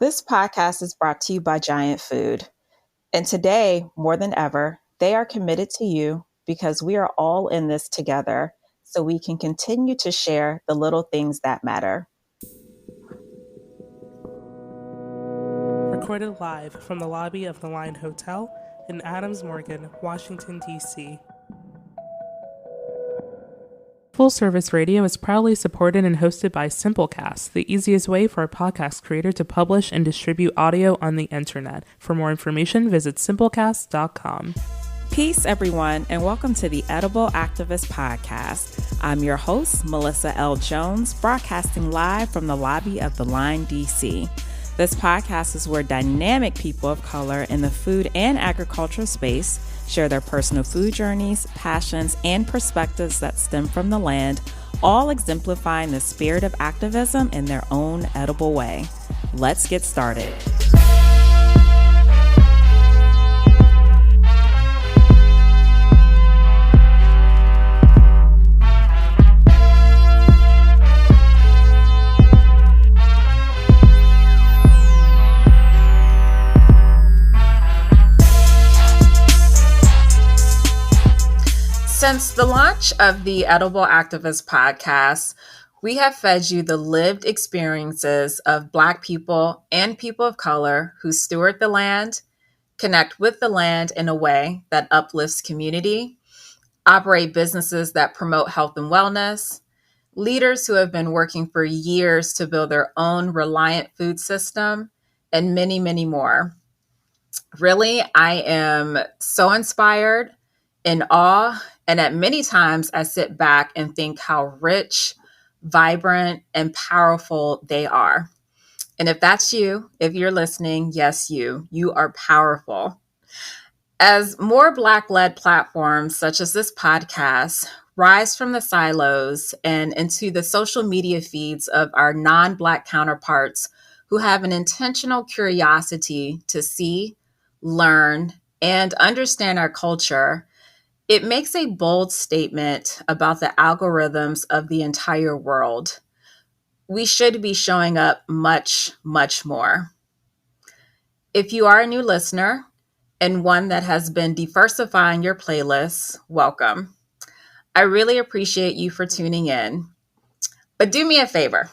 This podcast is brought to you by Giant Food. And today, more than ever, they are committed to you because we are all in this together so we can continue to share the little things that matter. Recorded live from the lobby of the Line Hotel in Adams Morgan, Washington, D.C. Full Service Radio is proudly supported and hosted by Simplecast, the easiest way for a podcast creator to publish and distribute audio on the internet. For more information, visit simplecast.com. Peace, everyone, and welcome to the Edible Activist Podcast. I'm your host, Melissa L. Jones, broadcasting live from the lobby of the Line, D.C. This podcast is where dynamic people of color in the food and agriculture space share their personal food journeys, passions, and perspectives that stem from the land, all exemplifying the spirit of activism in their own edible way. Let's get started. Since the launch of the Edible Activist Podcast, we have fed you the lived experiences of Black people and people of color who steward the land, connect with the land in a way that uplifts community, operate businesses that promote health and wellness, leaders who have been working for years to build their own reliant food system, and many, many more. Really, I am so inspired, in awe, and at many times I sit back and think how rich, vibrant, and powerful they are. And if that's you, if you're listening, yes, you are powerful. As more Black-led platforms such as this podcast rise from the silos and into the social media feeds of our non-Black counterparts who have an intentional curiosity to see, learn, and understand our culture, it makes a bold statement about the algorithms of the entire world. We should be showing up much, much more. If you are a new listener and one that has been diversifying your playlists, welcome. I really appreciate you for tuning in. But do me a favor,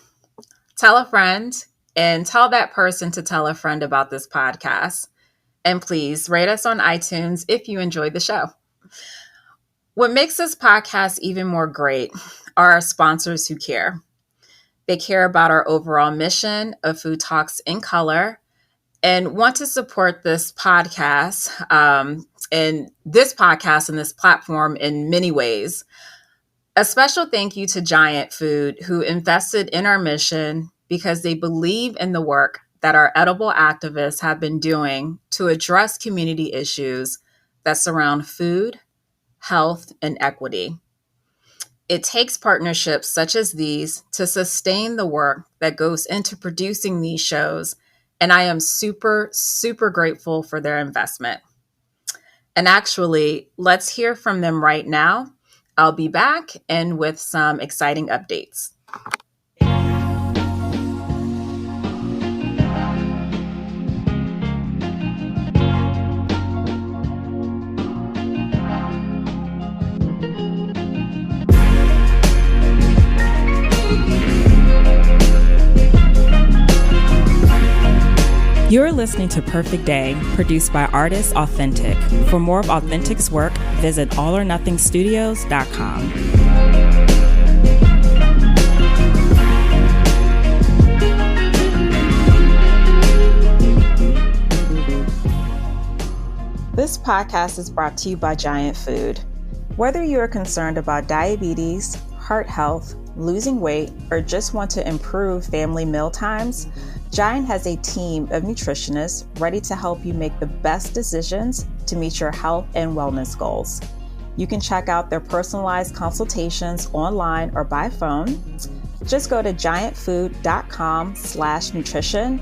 tell a friend and tell that person to tell a friend about this podcast. And please rate us on iTunes if you enjoyed the show. What makes this podcast even more great are our sponsors who care. They care about our overall mission of Food Talks in Color and want to support this podcast and this platform in many ways. A special thank you to Giant Food, who invested in our mission because they believe in the work that our edible activists have been doing to address community issues that surround food, health, and equity. It takes partnerships such as these to sustain the work that goes into producing these shows, and I am super, super grateful for their investment. And actually, let's hear from them right now. I'll be back and with some exciting updates. You're listening to Perfect Day, produced by Artists Authentic. For more of Authentic's work, visit allornothingstudios.com. This podcast is brought to you by Giant Food. Whether you are concerned about diabetes, heart health, losing weight, or just want to improve family meal times, Giant has a team of nutritionists ready to help you make the best decisions to meet your health and wellness goals. You can check out their personalized consultations online or by phone. Just go to giantfood.com/nutrition,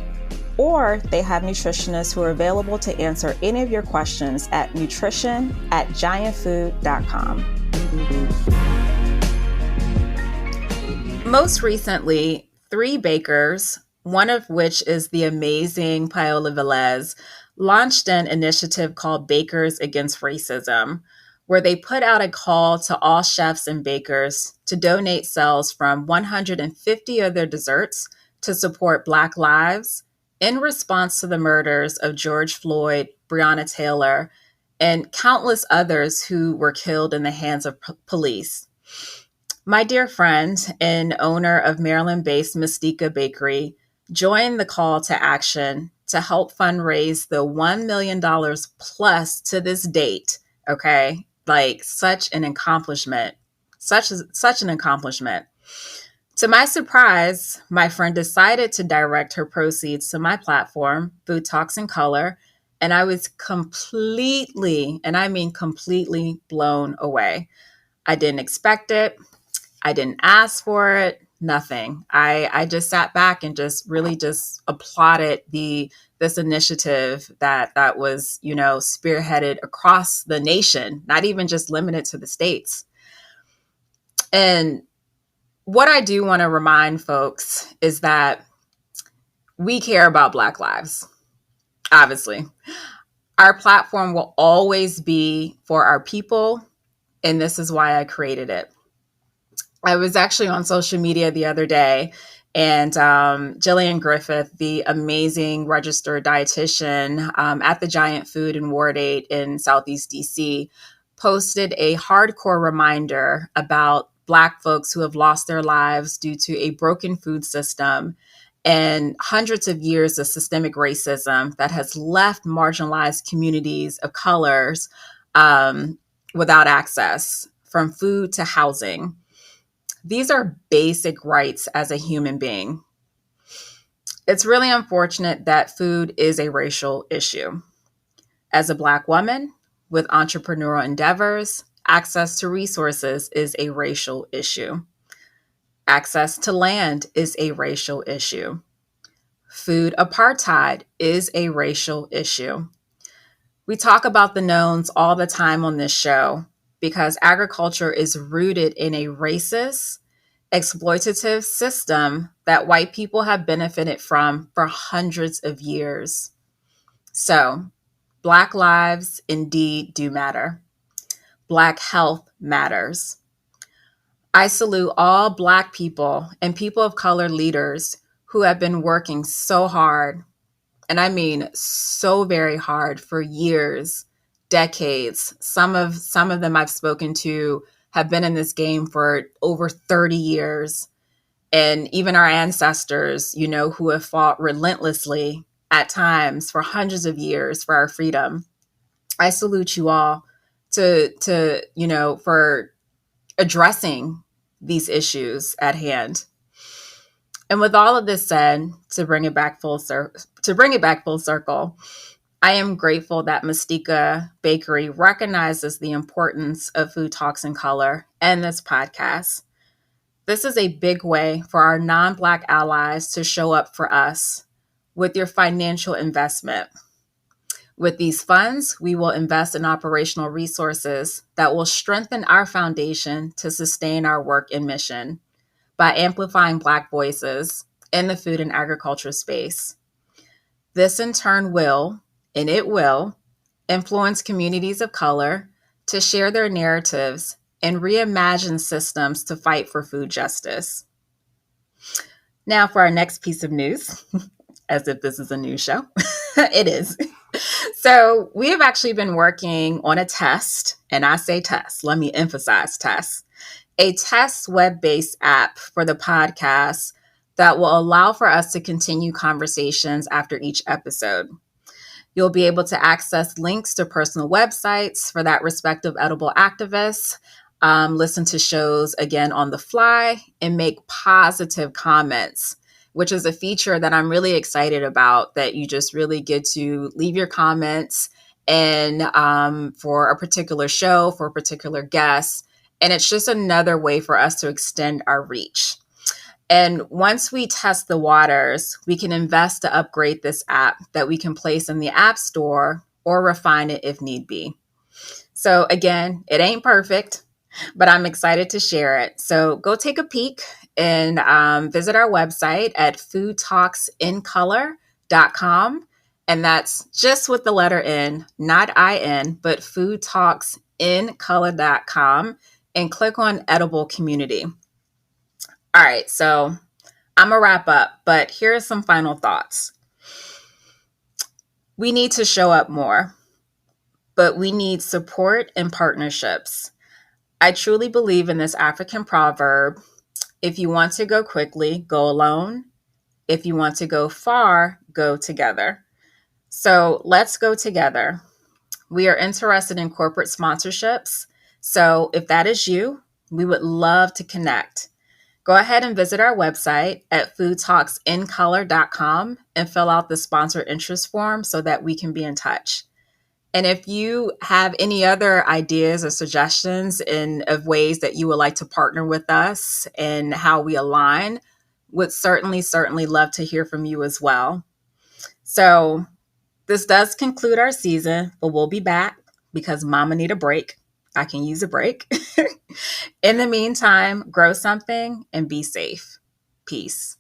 or they have nutritionists who are available to answer any of your questions at nutrition@giantfood.com. Most recently, 3 bakers, one of which is the amazing Paola Velez, launched an initiative called Bakers Against Racism, where they put out a call to all chefs and bakers to donate sales from 150 of their desserts to support Black lives in response to the murders of George Floyd, Breonna Taylor, and countless others who were killed in the hands of police. My dear friend and owner of Maryland based Mystica Bakery joined the call to action to help fundraise the $1 million plus to this date. Okay. Like such an accomplishment, such an accomplishment. To my surprise, my friend decided to direct her proceeds to my platform, Food Talks in Color, and I was completely, and I mean completely blown away. I didn't expect it. I didn't ask for it, nothing. I just sat back and just really just applauded this initiative that was, spearheaded across the nation, not even just limited to the States. And what I do want to remind folks is that we care about Black lives, obviously. Our platform will always be for our people, and this is why I created it. I was actually on social media the other day, and Jillian Griffith, the amazing registered dietitian at the Giant Food in Ward 8 in Southeast DC, posted a hardcore reminder about Black folks who have lost their lives due to a broken food system and hundreds of years of systemic racism that has left marginalized communities of colors without access, from food to housing. These are basic rights as a human being. It's really unfortunate that food is a racial issue. As a Black woman with entrepreneurial endeavors, access to resources is a racial issue. Access to land is a racial issue. Food apartheid is a racial issue. We talk about the knowns all the time on this show because agriculture is rooted in a racist, exploitative system that white people have benefited from for hundreds of years. So, Black lives indeed do matter. Black health matters. I salute all Black people and people of color leaders who have been working so hard, and I mean so very hard, for years, decades. Some of them I've spoken to have been in this game for over 30 years. And even our ancestors, who have fought relentlessly at times for hundreds of years for our freedom. I salute you all for addressing these issues at hand. And with all of this said, to bring it back full circle, I am grateful that Mystica Bakery recognizes the importance of Food Talks in Color and this podcast. This is a big way for our non-Black allies to show up for us with your financial investment. With these funds, we will invest in operational resources that will strengthen our foundation to sustain our work and mission by amplifying Black voices in the food and agriculture space. This in turn will influence communities of color to share their narratives and reimagine systems to fight for food justice. Now for our next piece of news, as if this is a news show. It is. So we have actually been working on a test, and I say test, let me emphasize test, a test web-based app for the podcast that will allow for us to continue conversations after each episode. You'll be able to access links to personal websites for that respective edible activist, listen to shows again on the fly, and make positive comments, which is a feature that I'm really excited about, that you just really get to leave your comments and for a particular show, for a particular guest. And it's just another way for us to extend our reach. And once we test the waters, we can invest to upgrade this app that we can place in the App Store or refine it if need be. So again, it ain't perfect, but I'm excited to share it. So go take a peek and visit our website at foodtalksincolor.com. And that's just with the letter N, not IN, but foodtalksincolor.com, and click on Edible Community. All right, so I'm going to wrap up, but here are some final thoughts. We need to show up more, but we need support and partnerships. I truly believe in this African proverb: if you want to go quickly, go alone. If you want to go far, go together. So let's go together. We are interested in corporate sponsorships. So if that is you, we would love to connect. Go ahead and visit our website at foodtalksincolor.com and fill out the sponsor interest form so that we can be in touch. And if you have any other ideas or suggestions of ways that you would like to partner with us and how we align, would certainly love to hear from you as well. So this does conclude our season, but we'll be back because Mama need a break. I can use a break. In the meantime, grow something and be safe. Peace.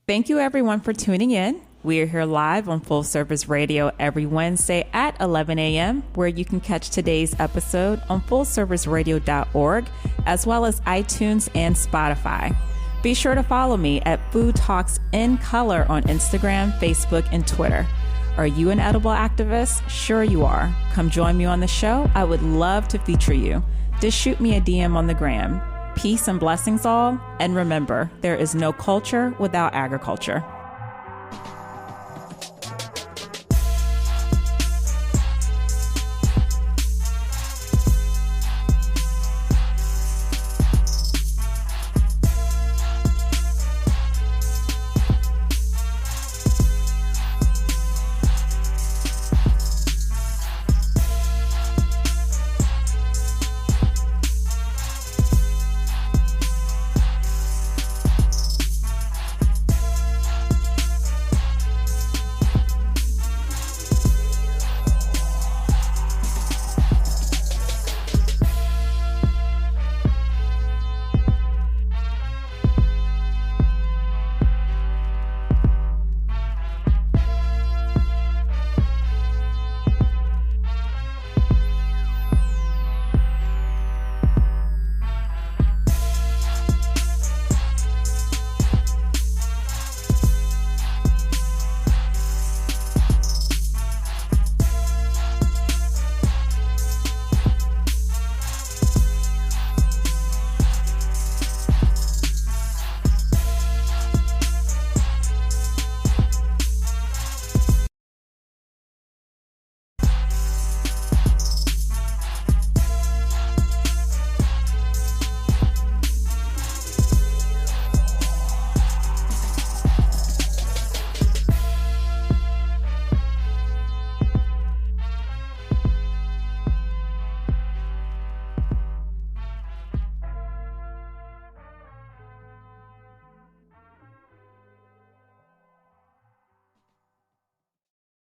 Thank you, everyone, for tuning in. We are here live on Full Service Radio every Wednesday at 11 a.m., where you can catch today's episode on fullserviceradio.org, as well as iTunes and Spotify. Be sure to follow me at Food Talks in Color on Instagram, Facebook, and Twitter. Are you an edible activist? Sure you are. Come join me on the show. I would love to feature you. Just shoot me a DM on the gram. Peace and blessings all. And remember, there is no culture without agriculture.